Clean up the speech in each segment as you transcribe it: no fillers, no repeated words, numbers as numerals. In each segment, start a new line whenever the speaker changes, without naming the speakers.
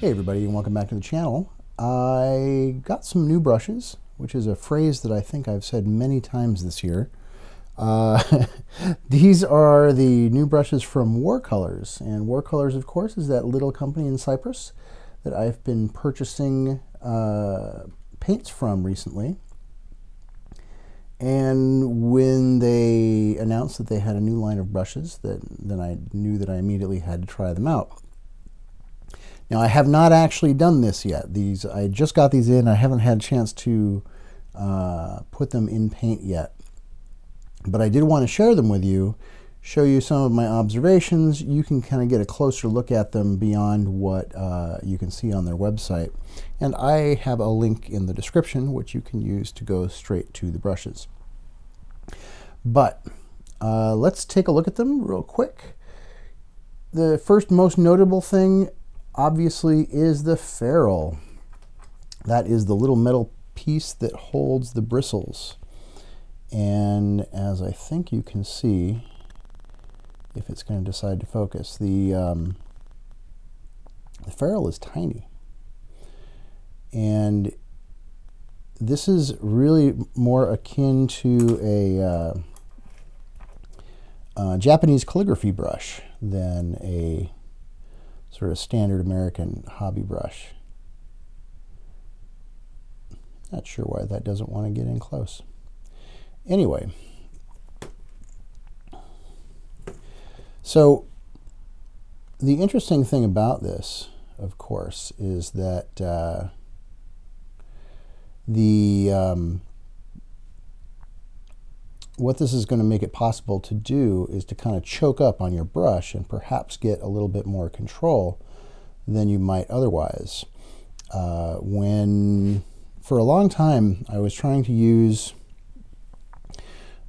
Hey everybody, and welcome back to the channel. I got some new brushes, which is a phrase that I think I've said many times this year. These are the new brushes from Warcolours, and Warcolours, of course, is that little company in Cyprus that I've been purchasing paints from recently. And when they announced that they had a new line of brushes, then I knew that I immediately had to try them out. Now, I have not actually done this yet. I just got these in. I haven't had a chance to put them in paint yet. But I did want to share them with you, show you some of my observations. You can kind of get a closer look at them beyond what you can see on their website. And I have a link in the description, which you can use to go straight to the brushes. But let's take a look at them real quick. The first most notable thing, obviously, is the ferrule. That is the little metal piece that holds the bristles. And as I think you can see, if it's going to decide to focus, the ferrule is tiny. And this is really more akin to a Japanese calligraphy brush than a sort of standard American hobby brush. Not sure why that doesn't want to get in close. Anyway, so the interesting thing about this, of course, is that what this is going to make it possible to do is to kind of choke up on your brush and perhaps get a little bit more control than you might otherwise. For a long time, I was trying to use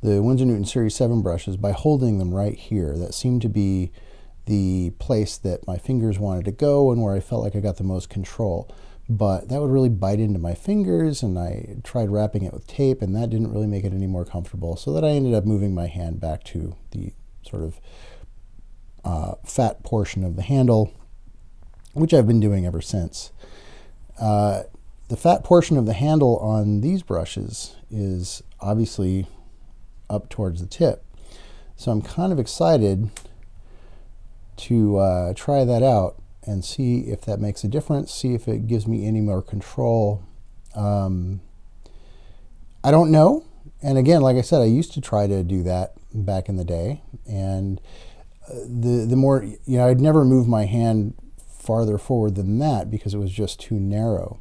the Winsor Newton Series 7 brushes by holding them right here. That seemed to be the place that my fingers wanted to go and where I felt like I got the most control. But that would really bite into my fingers, and I tried wrapping it with tape, and that didn't really make it any more comfortable, so that I ended up moving my hand back to the sort of fat portion of the handle, which I've been doing ever since. The fat portion of the handle on these brushes is obviously up towards the tip, so I'm kind of excited to try that out and see if that makes a difference, see if it gives me any more control. I don't know. And again, like I said, I used to try to do that back in the day. And the more, I'd never move my hand farther forward than that because it was just too narrow.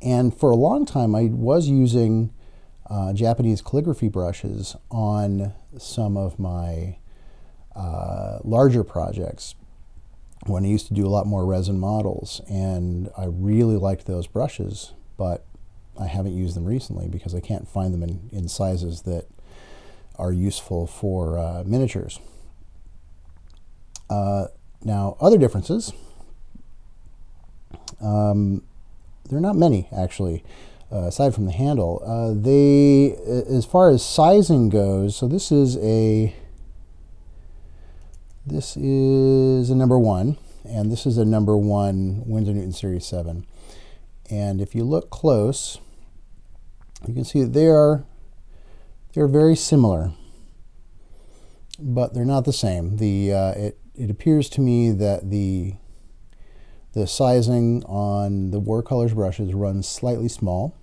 And for a long time, I was using Japanese calligraphy brushes on some of my larger projects when I used to do a lot more resin models, and I really liked those brushes, but I haven't used them recently because I can't find them in sizes that are useful for miniatures. Now, other differences, they're not many actually, aside from the handle. As far as sizing goes, so this is a number 1, and this is a number 1 Winsor Newton Series 7. And if you look close, you can see that they're very similar, but they're not the same. It appears to me that the sizing on the Warcolours brushes runs slightly small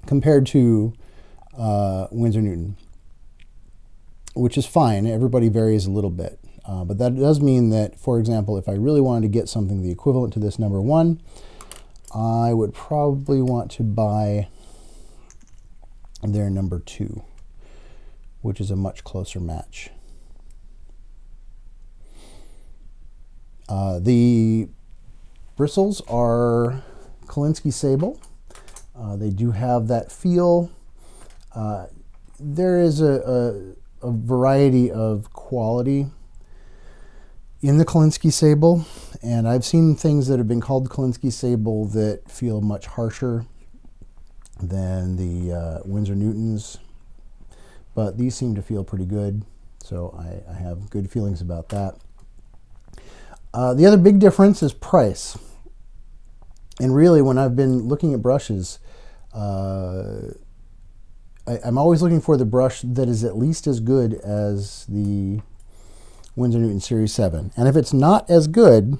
compared to Winsor Newton, which is fine. Everybody varies a little bit. But that does mean that, for example, if I really wanted to get something the equivalent to this number 1, I would probably want to buy their number 2, which is a much closer match. The bristles are Kolinsky sable. They do have that feel. There is a variety of quality in the Kolinsky sable, and I've seen things that have been called Kolinsky sable that feel much harsher than the Winsor Newtons, but these seem to feel pretty good, so I have good feelings about that. The other big difference is price. And really, when I've been looking at brushes, I'm always looking for the brush that is at least as good as the Winsor Newton Series 7. And if it's not as good,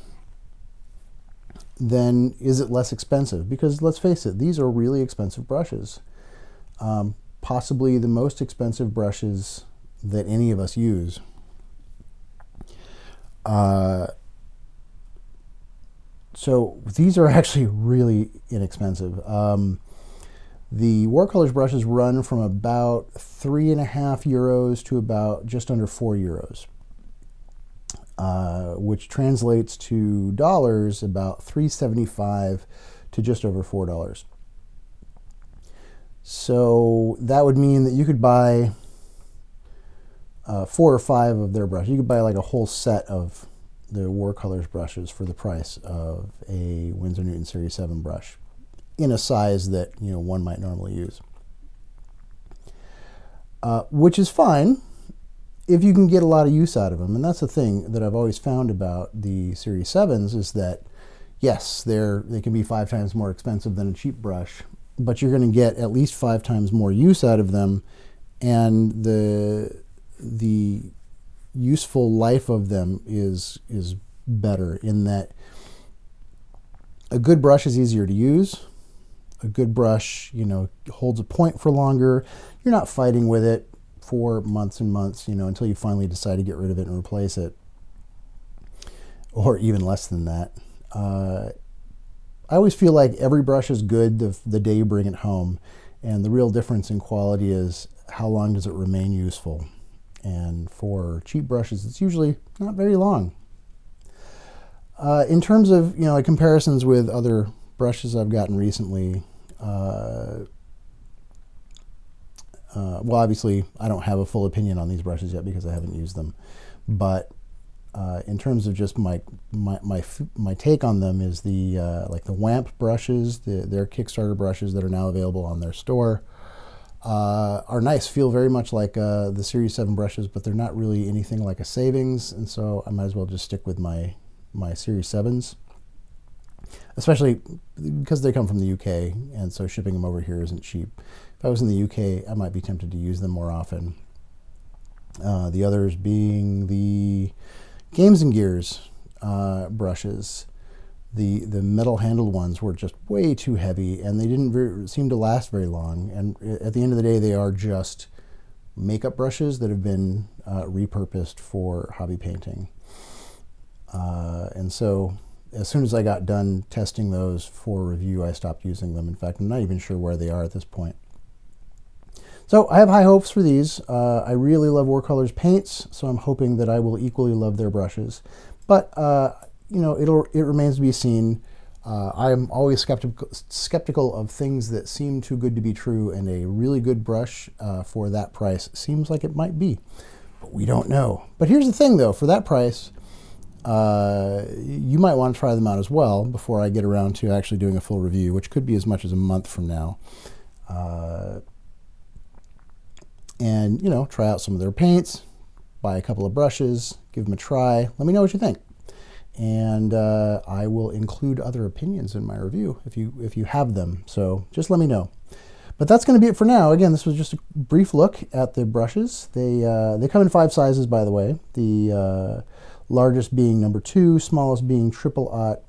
then is it less expensive? Because let's face it, these are really expensive brushes. Possibly the most expensive brushes that any of us use. So these are actually really inexpensive. The Warcolours brushes run from about €3.50 to about just under €4, which translates to dollars about $3.75 to just over $4. So that would mean that you could buy 4 or 5 of their brushes. You could buy like a whole set of the Warcolours brushes for the price of a Winsor Newton Series 7 brush in a size that one might normally use, which is fine if you can get a lot of use out of them. And that's the thing that I've always found about the Series 7s is that yes, they can be 5 times more expensive than a cheap brush, but you're going to get at least 5 times more use out of them, and the useful life of them is better in that a good brush is easier to use. A good brush, holds a point for longer. You're not fighting with it for months and months, until you finally decide to get rid of it and replace it, or even less than that. I always feel like every brush is good the day you bring it home, and the real difference in quality is how long does it remain useful. And for cheap brushes, it's usually not very long. In terms of comparisons with other brushes I've gotten recently, well, obviously I don't have a full opinion on these brushes yet because I haven't used them. But in terms of just my take on them is the like the WAMP brushes, their Kickstarter brushes that are now available on their store. Are nice, feel very much like the Series 7 brushes, but they're not really anything like a savings, and so I might as well just stick with my Series 7s, especially because they come from the UK, and so shipping them over here isn't cheap. If I was in the UK, I might be tempted to use them more often. The others being the Games and Gears brushes. The metal-handled ones were just way too heavy, and they didn't seem to last very long. And at the end of the day, they are just makeup brushes that have been repurposed for hobby painting. And so as soon as I got done testing those for review, I stopped using them. In fact, I'm not even sure where they are at this point. So I have high hopes for these. I really love Warcolours paints, so I'm hoping that I will equally love their brushes. But it remains to be seen. I'm always skeptical of things that seem too good to be true, and a really good brush for that price seems like it might be, but we don't know. But here's the thing, though: for that price, you might want to try them out as well before I get around to actually doing a full review, which could be as much as a month from now. And try out some of their paints, buy a couple of brushes, give them a try. Let me know what you think. And I will include other opinions in my review if you have them. So just let me know. But that's going to be it for now. Again, this was just a brief look at the brushes. They come in 5 sizes, by the way. The largest being number 2, smallest being triple aught.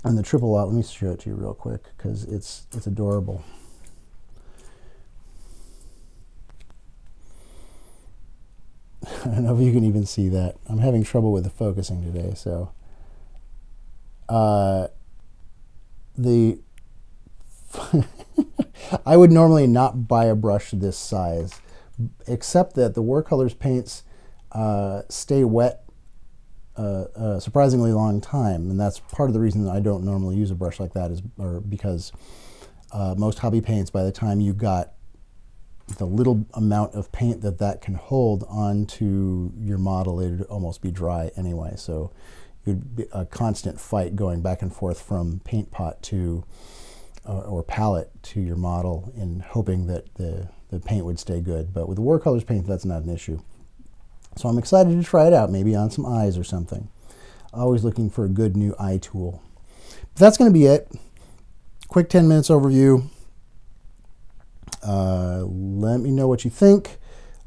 And the triple aught, let me show it to you real quick because it's adorable. I don't know if you can even see that. I'm having trouble with the focusing today, so I would normally not buy a brush this size, except that the Warcolours paints stay wet a surprisingly long time, and that's part of the reason I don't normally use a brush like that because most hobby paints, by the time you got the little amount of paint that can hold onto your model, it'd almost be dry anyway. So it'd be a constant fight going back and forth from paint pot to or palette to your model, and hoping that the paint would stay good. But with the Warcolours paint, that's not an issue. So I'm excited to try it out, maybe on some eyes or something. Always looking for a good new eye tool. But that's going to be it. Quick 10 minutes overview. Let me know what you think.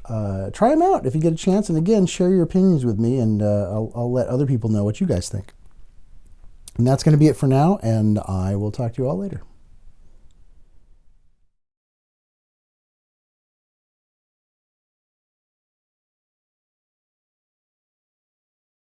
Try them out if you get a chance. And again, share your opinions with me, and I'll let other people know what you guys think. And that's going to be it for now, and I will talk to you all later.